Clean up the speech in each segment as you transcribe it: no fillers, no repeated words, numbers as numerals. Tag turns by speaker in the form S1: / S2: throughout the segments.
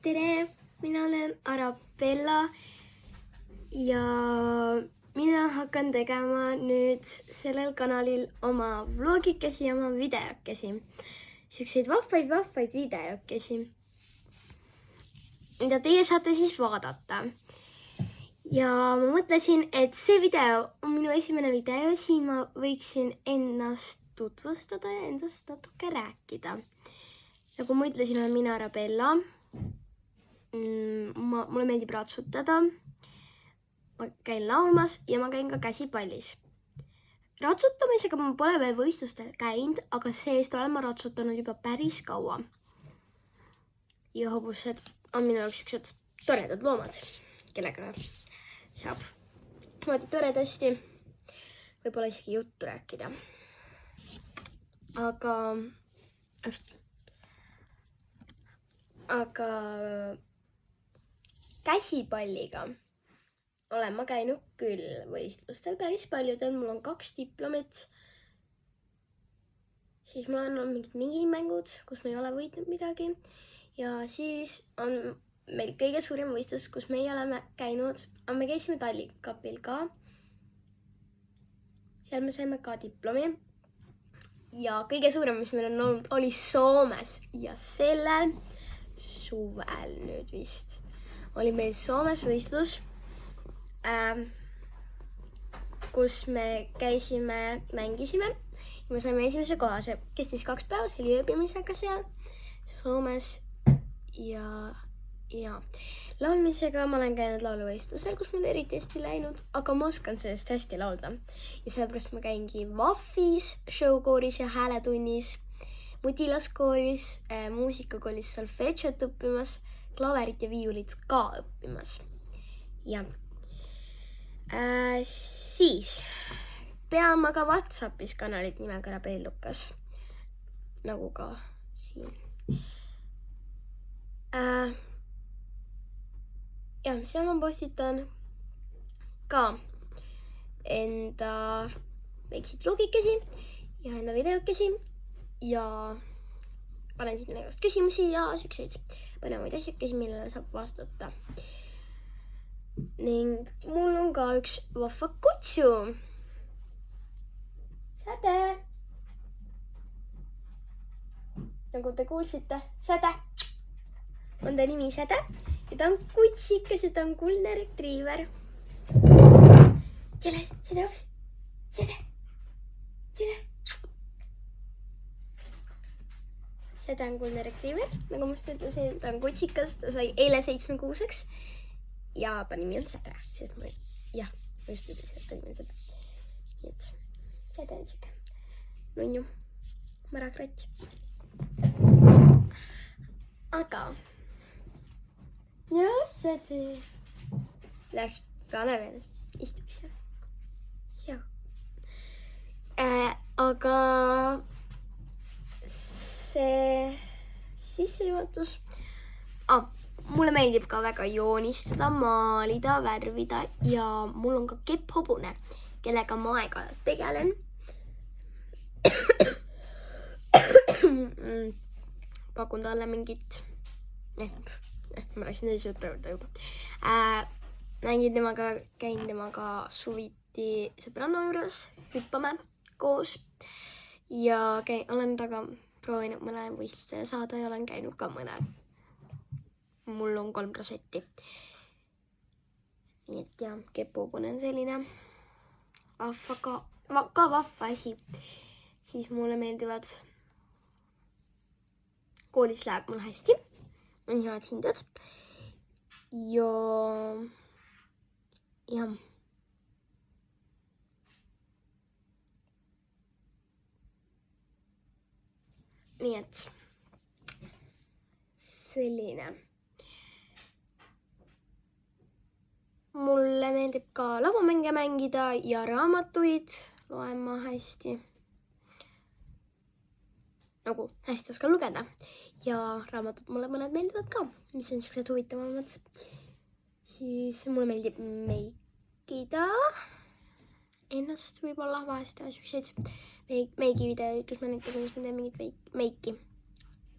S1: tere, mina olen Arabella ja mina hakkan tegema nüüd sellel kanalil oma vlogikesi ja oma videokesi. Siukseid vahvaid videokesi, mida teie saate siis vaadata. Ja ma mõtlesin, et see video on minu esimene video, siin ma võiksin ennast tutvustada ja endast natuke rääkida. Nagu ma ütlesin, olen mina Arabella. Mulle meeldib ratsutada. Ma käin laulmas ja ma käin ka käsipallis. Ratsutamisega ma pole veel võistlustel käinud, aga seest olen ma ratsutanud juba päris kaua. Ja hobused on minu jaoks siuksed toredad loomad, kellega saab niimoodi toredasti võib-olla isegi juttu rääkida. Aga käsipalliga olen ma käinud küll võistlustel päris paljudel. Mul on 2 diplomit. Siis mul on olnud mingid mängud, kus ma ei ole võitnud midagi. Ja siis on meil kõige suurim võistlus, kus me oleme käinud. Me käisime Tallinkapil ka. Seal me saime ka diplomi. Ja kõige suurem, mis meil on olnud, oli Soomes. Ja sellel suvel nüüd vist oli meil Soomes võistlus, kus me käisime, mängisime ja me saime esimese koha. See kestis 2 päeva, see oli ööbimisega seal Soomes ja laulmisega ma olen käinud lauluvõistlusel, kus mul eriti hästi läinud, aga ma oskan sellest hästi laulda. Ja sellepärast ma käingi Vahvis, showkooris ja hääletunnis, Mutilaskooris, muusikakoolis solfedžot õppimas, klaverit ja viiulit ka õppimas. Ja siis pean ma ka WhatsAppis kanalit nimega Arabellukas, nagu ka siin. Ja seal ma postitan ka enda väikseid vlogikesi ja enda videokesi ja panen siit näiteks küsimusi ja siukseid põnevaid asjakesi, millele saab vastata. Ning mul on ka üks vahva kutsu. Säde! Nagu te kuulsite, Säde! On ta nimi Säde ja ta on kutsikas ja ta on kuldne retriiver. Tule, Säde, Säde, tule! Säde on kuldne retriiver, nagu ma just ütlesin, ta on kutsikas, ta sai eile 7-kuuseks ja ta nimi on Säde, sest ma just ütlesin, et ta nimi on Säde. Nii et Säde on siuke nunnu mõrakratt. Aga Säde läks peale meelest, istub seal. Seal. Aga see sissejuhatus. Mulle meeldib ka väga joonistada, maalida, värvida ja mul on ka kepphobune, kellega ma aeg-ajalt tegelen. Pakun talle mingit, ma läksin teise juttu juurde juba. Nägin temaga, käin temaga suviti sõbranna juures, hüppame koos ja olen taga proovinud mõne võistluse saada ja olen käinud ka mõnel. Mul on 3 rosetti. Nii et kepphobune on selline ka vahva asi. Siis mulle meeldivad. Koolis läheb mul hästi. On head hinded. Ja nii et selline. Mulle meeldib ka lavamänge mängida ja raamatuid loen ma hästi. Nagu hästi oskan lugeda. Ja raamatud mulle mõned meeldivad ka, mis on siuksed huvitavamad. Siis mulle meeldib meikida ennast võib-olla vahest teha siukseid meigi videoid, kus ma näitan, kuidas ma teen mingit meiki.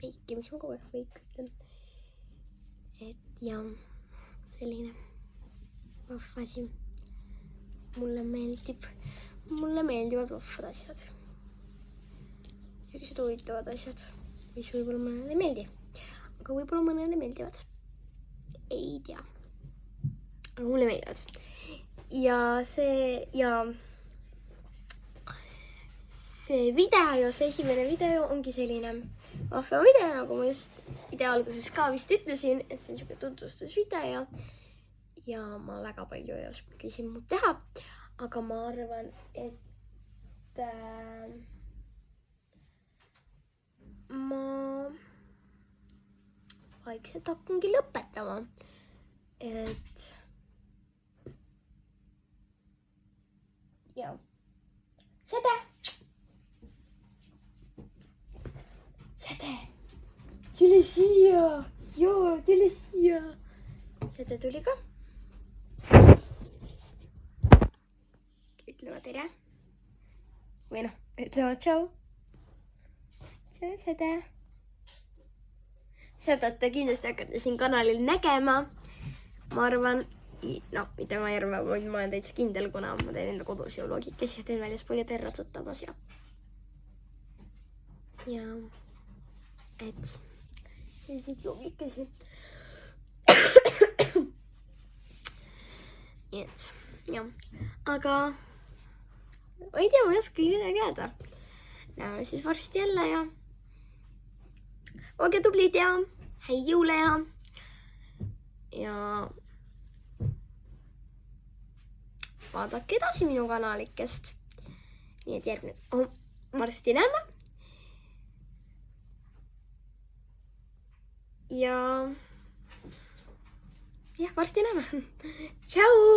S1: Miks ma kogu aeg meik ütlen? ja selline vahva asi. Mulle meeldivad vahvad asjad. Sellised huvitavad asjad, mis võib-olla mõnele ei meeldi. Aga võib-olla mõnele meeldivad. Ei tea. Aga mulle meeldivad. Ja see video, see esimene video ongi selline vahva video, nagu ma just video alguses ka vist ütlesin, et see on siuke tutvustusvideo. Ja ma väga palju ei oskagi siin muud teha, aga ma arvan, et ma vaikselt hakkangi lõpetama, et ja Säde, tule siia, joo, tule siia. Säde tuli ka. Ütlema tere. Või noh, ütlema tšau. Tšau, Säde. Sädet kindlasti hakkate siin kanalil nägema. Ma arvan, no, mitte ma ei arva, ma olen täitsa kindel, kuna ma teen enda kodus jõulugikes ja teen väljaspool ja teen ratsutamas ja et selliseid joogikesi. Nii et, jah. Aga ma ei tea, ma ei oskagi midagi öelda. Näeme siis varsti jälle ja olge tublid ja häid jõule ja vaadake edasi minu kanalikest. Nii et järgmine, varsti näeme. Ja jah, varsti näeme. Tšau!